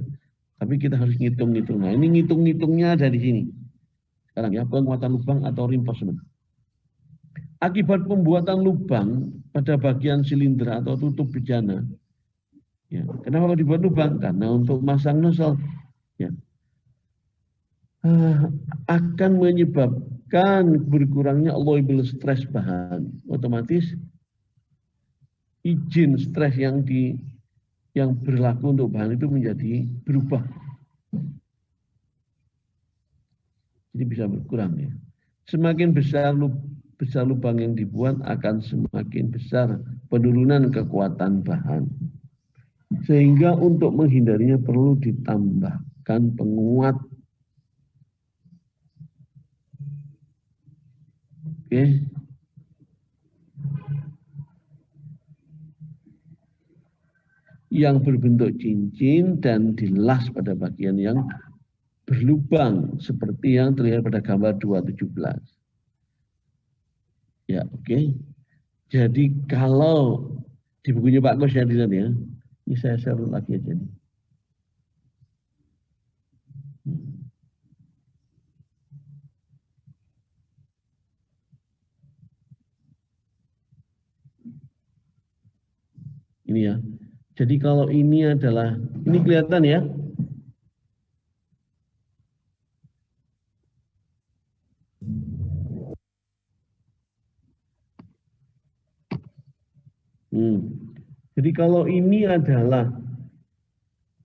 Tapi kita harus ngitung-ngitung. Nah, ini ngitung-ngitungnya ada di sini. Sekarang ya, penguatan lubang atau reinforcement. Akibat pembuatan lubang pada bagian silinder atau tutup bejana. Ya, kenapa dibuat lubang? Karena untuk masang nozzle. Ya. Akan menyebabkan berkurangnya allowable stress bahan. Otomatis izin stres yang berlaku untuk bahan itu menjadi berubah. Jadi bisa berkurang ya. Semakin besar lubang yang dibuat akan semakin besar penurunan kekuatan bahan. Sehingga untuk menghindarinya perlu ditambahkan penguat. Oke. Yang berbentuk cincin dan dilas pada bagian yang berlubang seperti yang terlihat pada gambar 217. Ya, oke. Jadi kalau di bukunya Pak Kus ya dilihat ya. Ini saya share lagi aja nih. Ini ya. Jadi kalau ini adalah, ini kelihatan ya. Jadi kalau ini adalah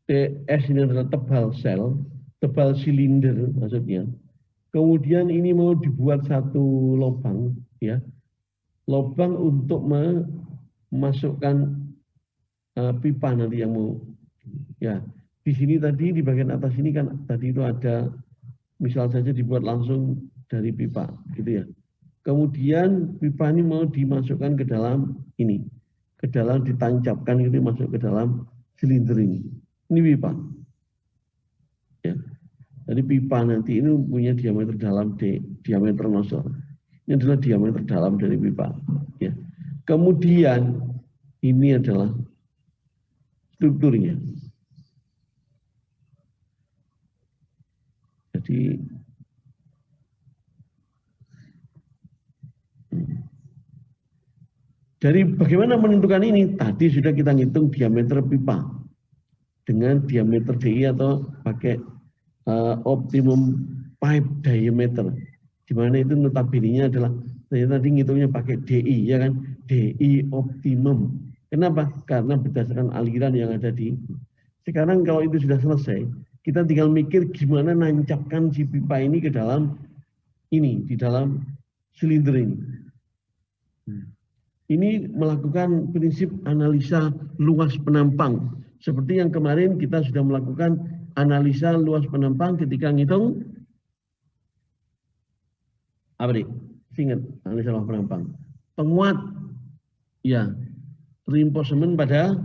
TS, ini adalah tebal sel, tebal silinder maksudnya. Kemudian ini mau dibuat satu lubang, ya, lubang untuk memasukkan pipa nanti yang mau, ya. Di sini tadi di bagian atas ini kan tadi itu ada, misal saja dibuat langsung dari pipa, gitu ya. Kemudian pipa ini mau dimasukkan ke dalam ini, ke dalam ditancapkan gitu masuk ke dalam silinder ini. Ini pipa. Ya. Jadi pipa nanti ini punya diameter dalam D, diameter nozzle. Ini adalah diameter dalam dari pipa. Ya. Kemudian ini adalah strukturnya. Jadi dari bagaimana menentukan ini? Tadi sudah kita ngitung diameter pipa dengan diameter DI atau pakai optimum pipe diameter, di mana itu notabene adalah saya tadi ngitungnya pakai DI ya kan, DI optimum. Kenapa? Karena berdasarkan aliran yang ada di. Sekarang kalau itu sudah selesai, kita tinggal mikir gimana nancapkan si pipa ini ke dalam ini, di dalam silinder ini. Ini melakukan prinsip analisa luas penampang. Seperti yang kemarin kita sudah melakukan analisa luas penampang ketika ngitung apa nih? Ingat analisa luas penampang. Penguat, ya, reinforcement pada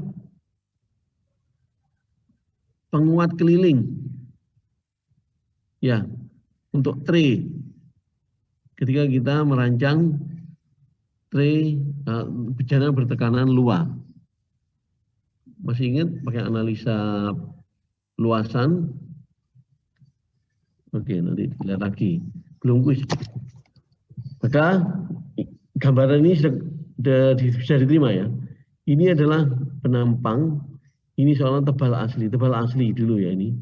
penguat keliling, ya, untuk tray. Ketika kita merancang tray bejana bertekanan luar. Masih ingat pakai analisa luasan? Oke, nanti dilihat lagi. Belum kuis. Maka gambaran ini sudah bisa diterima ya. Ini adalah penampang. Ini soalnya tebal asli dulu ya ini.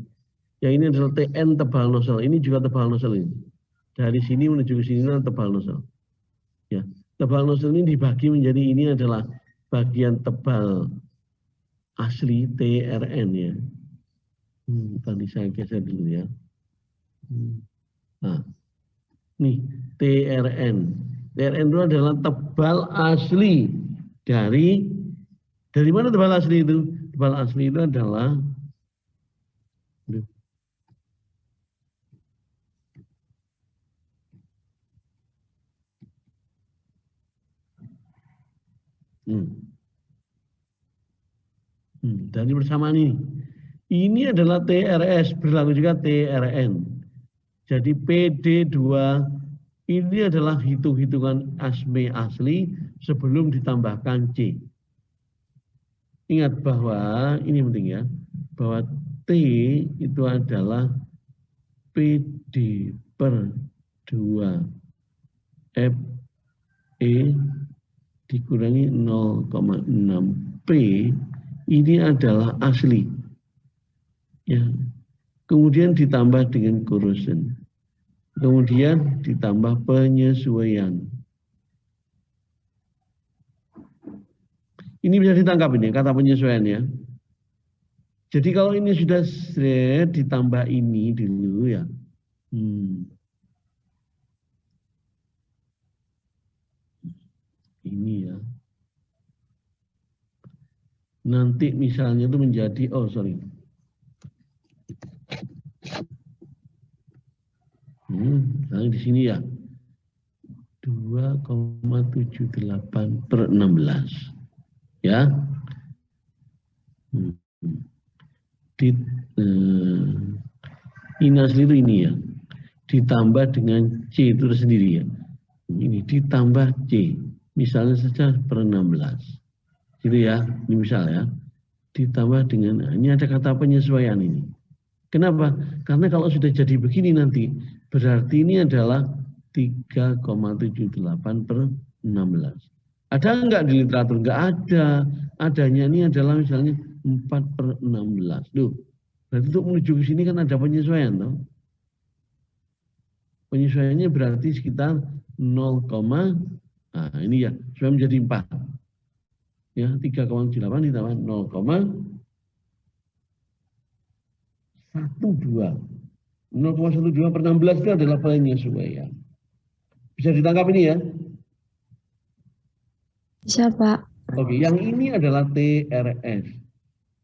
Yang ini adalah TN tebal nozzle. Ini juga tebal nozzle ini. Dari sini menuju ke sini tebal nozzle. Ya, tebal nozzle ini dibagi menjadi ini adalah bagian tebal asli TRN ya. Tadi saya geser dulu ya. Nah, nih TRN. TRN itu adalah tebal asli dari mana tebal asli itu? Tebal asli itu adalah dari bersamaan ini. Ini adalah TRS, berlaku juga TRN. Jadi PD2 ini adalah hitung-hitungan ASME asli sebelum ditambahkan C. Ingat bahwa, ini penting ya, bahwa T itu adalah PD per 2 FE dikurangi 0,6 P, ini adalah asli. Ya. Kemudian ditambah dengan corrosion. Kemudian ditambah penyesuaian. Ini bisa ditangkap ini kata penyesuaian ya. Jadi kalau ini sudah set ditambah ini dulu ya. Ini ya. Nanti misalnya itu menjadi, oh sorry. Misalnya di sini ya. 2,78 per 16. Ya. Ini asli itu ini ya. Ditambah dengan C itu sendiri ya. Ini ditambah C. Misalnya saja per 16. Gitu ya. Ini misal ya. Ditambah dengan, ini ada kata penyesuaian ini. Kenapa? Karena kalau sudah jadi begini nanti, berarti ini adalah 3,78 per 16. Ada enggak di literatur? Enggak ada. Adanya ini adalah misalnya 4 per 16. Duh, berarti untuk menuju ke sini kan ada penyesuaian. Toh? Penyesuaiannya berarti sekitar 0, nah ini ya, supaya menjadi 4. Ya, 3,78 ditambah 0,12. 0,12 per 16 itu adalah penyesuaian. Bisa ditangkap ini ya? Bisa, Pak. Oke, yang ini adalah TRS.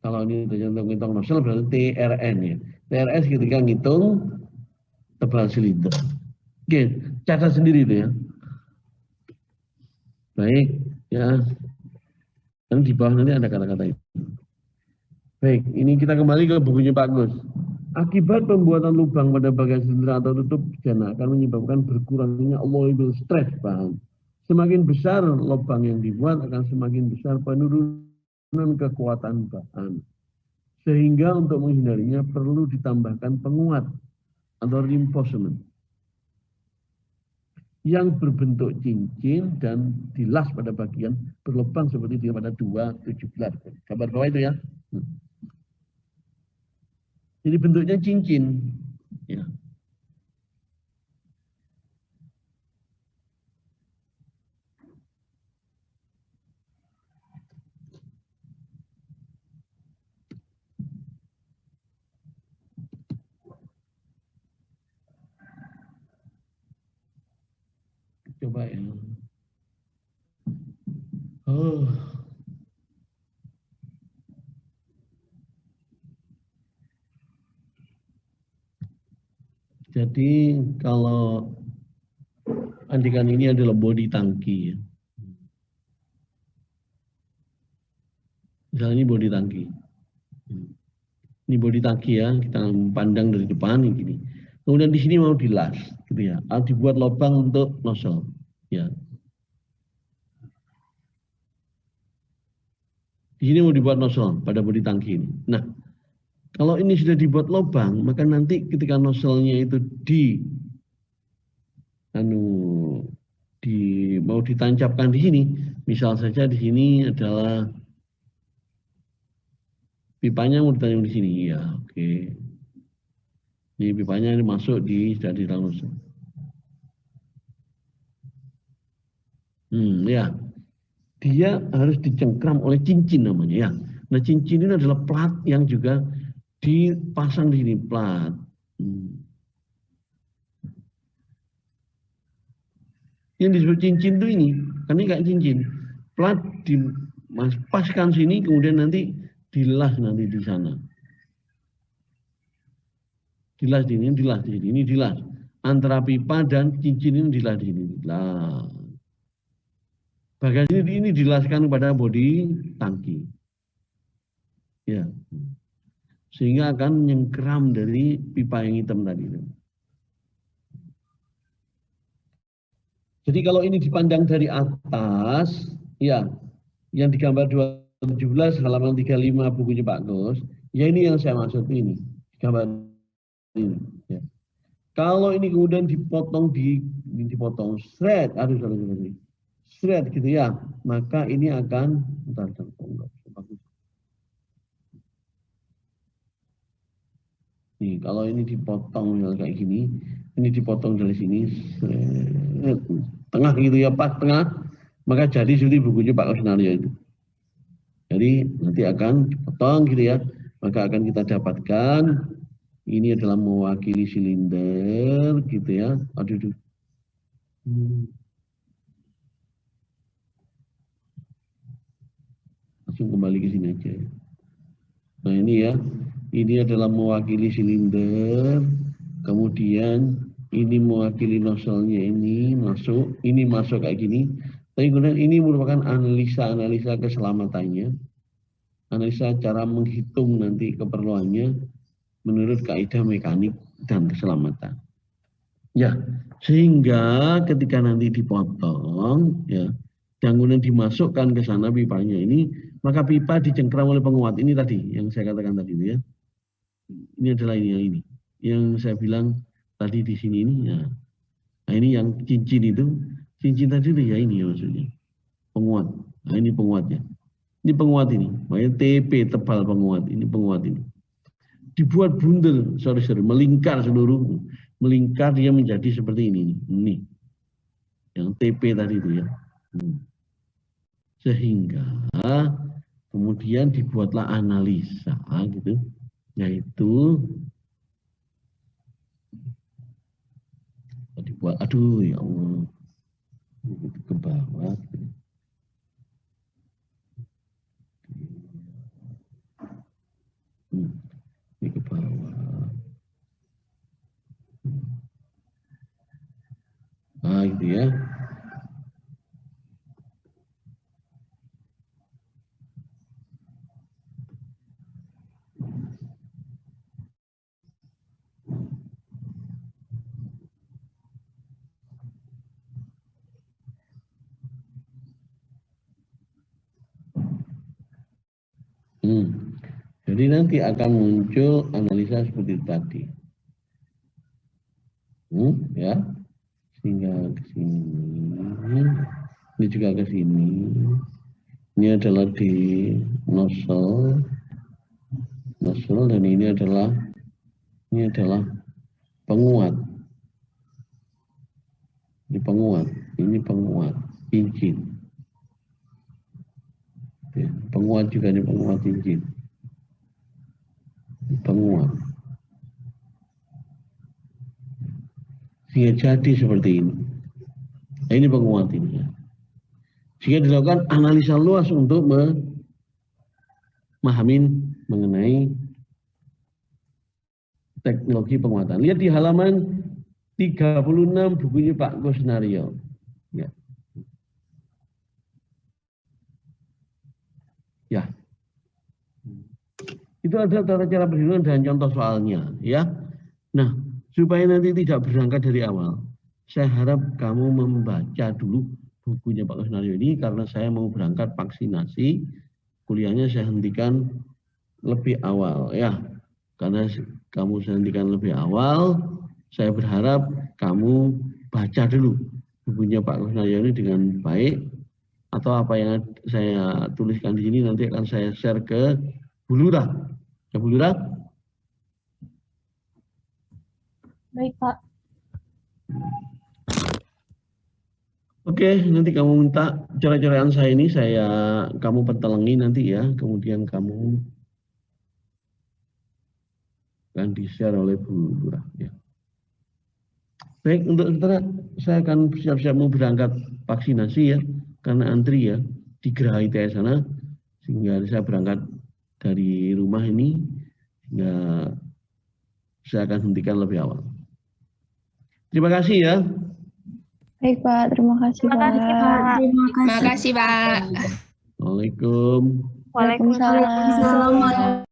Kalau ini ngitung nozzle berarti TRN ya. TRS ketika ngitung tebal silinder. Oke, catat sendiri itu ya. Baik, ya. Dan di bawah nanti ada kata-kata itu. Baik, ini kita kembali ke bukunya Pak Gus. Akibat pembuatan lubang pada bagian silinder atau tutup bejana akan menyebabkan berkurangnya allowable stress bahan. Semakin besar lubang yang dibuat akan semakin besar penurunan kekuatan bahan. Sehingga untuk menghindarinya perlu ditambahkan penguat atau reinforcement yang berbentuk cincin dan dilas pada bagian berlubang seperti di pada 217. Gambar bawah itu ya. Jadi bentuknya cincin. Ya. Coba ya. Oh. Jadi kalau andikan ini adalah body tangki ya. Misalnya ini body tangki. Ini body tangki ya, kita pandang dari depan ini gini. Kemudian di sini mau dilas gitu ya. Dibuat lubang untuk nozzle ya. Di sini mau dibuat nozzle pada body tangki ini. Nah, kalau ini sudah dibuat lubang, maka nanti ketika nozzle-nya itu mau ditancapkan di sini, misal saja di sini adalah pipanya mau ditancap di sini, ya oke. Ini pipanya ini masuk sudah di dalam nozzle. Ya, dia harus dicengkram oleh cincin namanya ya. Nah cincin ini adalah plat yang juga dipasang di sini plat. Yang disebut cincin itu ini, kan ini kayak cincin. Plat dipaskan sini, kemudian nanti dilas nanti di sana. Dilas di sini, dilas di sini, ini dilas. Antara pipa dan cincin ini dilas di sini. Dilas. Bagian ini dilaskan pada bodi tangki. Ya. Sehingga akan menyengkeram dari pipa yang hitam tadi. Jadi kalau ini dipandang dari atas, ya, yang digambar 217 halaman 35 bukunya Pak Gus, ya ini yang saya maksud ini, gambar ini. Ya. Kalau ini kemudian dipotong shred, aduh sorry, shred gitu ya, maka ini akan, nih kalau ini dipotong kayak gini, ini dipotong dari sini, tengah gitu ya, pas tengah, maka jadi seperti bukunya Pak Kusnario itu. Jadi nanti akan dipotong gitu ya, maka akan kita dapatkan ini adalah mewakili silinder gitu ya. Aduh. Langsung kembali ke sini aja. Nah ini ya, ini adalah mewakili silinder, kemudian ini mewakili nozzle-nya ini masuk kayak gini. Tapi kemudian ini merupakan analisa keselamatannya, analisa cara menghitung nanti keperluannya menurut kaidah mekanik dan keselamatan. Ya, sehingga ketika nanti dipotong, ya, dan kemudian dimasukkan ke sana pipanya ini, maka pipa dicengkram oleh penguat ini tadi, yang saya katakan tadi itu ya. Ini adalah ini, yang saya bilang tadi di sini ini, ya. Nah ini yang cincin tadi itu ya ini ya maksudnya, penguat. Nah ini penguatnya. Ini penguat ini, makanya TP tebal penguat, ini penguat ini. Dibuat bundel, melingkar seluruh, melingkar dia menjadi seperti ini, yang TP tadi itu ya. Sehingga kemudian dibuatlah analisa gitu, yaitu dibuat, aduh ya Allah, ke bawah. Ini ke bawah. Nah gitu ya. Jadi nanti akan muncul analisa seperti itu tadi. Ya. Sehingga ke sini. Ini juga ke sini. Ini adalah di nozzle dan ini adalah penguat. Ini penguat cincin. Ya, penguat juga ini penguat cincin. Penguat. Sehingga jadi seperti ini. Nah, ini penguat ini. Sehingga dilakukan analisa luas untuk memahami mengenai teknologi penguatan. Lihat di halaman 36 bukunya Pak Kusnario. Ya. Ya. Itu ada tata cara perhitungan dan contoh soalnya, ya. Nah, supaya nanti tidak berangkat dari awal, saya harap kamu membaca dulu bukunya Pak Kusnario ini karena saya mau berangkat vaksinasi, kuliahnya saya hentikan lebih awal, ya. Karena kamu saya hentikan lebih awal, saya berharap kamu baca dulu bukunya Pak Kusnario ini dengan baik, atau apa yang saya tuliskan di sini nanti akan saya share ke Bu Lurah. Ya Bu Lurah? Baik Pak. Oke, nanti kamu minta coret-coretan saya ini, kamu pentelengi nanti ya, kemudian kamu akan di-share oleh Bu Lurah. Ya. Baik, untuk sementara saya akan siap-siap mau berangkat vaksinasi ya, karena antri ya di Geraha ITS sana, sehingga saya berangkat dari rumah ini, sehingga saya akan hentikan lebih awal. Terima kasih ya. Baik Pak, terima kasih Terima kasih, Pak. Pak. Terima kasih, Pak. Waalaikumsalam. Waalaikumsalam.